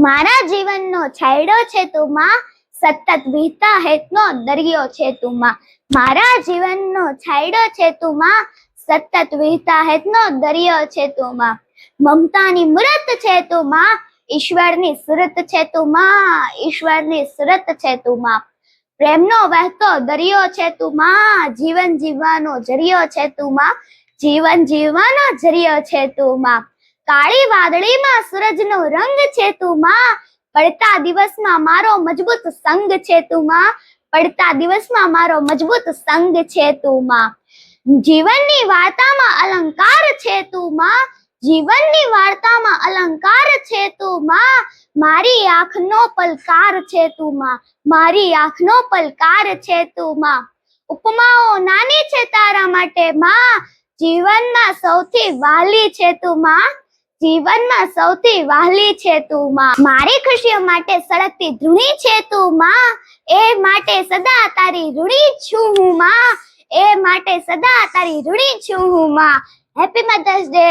મારા જીવનનો છાંયડો છે તું માં, સતત વહેતા હેતનો દરિયો છે તું માં. મારા જીવનનો છાંયડો છે તું માં, સતત વહેતા હેતનો દરિયો છે તું માં. મમતાની મૂરત છે તું માં, ઈશ્વરની સુરત છે તું માં, ઈશ્વરની સુરત છે તું માં. પ્રેમનો વહેતો દરિયો છે તું માં, જીવન જીવવાનો જરિયો છે તું માં, જીવન જીવવાનો જરિયો છે તું માં. કાળી વાદળીમાં સૂરજનો રંગ છે તું માં, પડતા દિવસમાં મારો મજબૂત સંગ છે તું માં, પડતા દિવસમાં મારો મજબૂત સંગ છે તું માં. જીવનની વાર્તામાં અલંકાર છે તું માં, જીવનની વાર્તામાં અલંકાર છે તું માં. મારી આંખનો પલકાર છે તું માં, મારી આંખનો પલકાર છે તું માં. ઉપમાઓ નાની છે તારા માટે માં, જીવનમાં સૌથી વહાલી છે તું માં, જીવનમાં સૌથી વહાલી છે તું માં. મારી ખુશીઓ માટે સળગતી ધૂણી છે તું માં, એ માટે સદા તારી ઋણી છું હું માં, એ માટે સદા તારી ઋણી છું હું માં. Happy mother's day.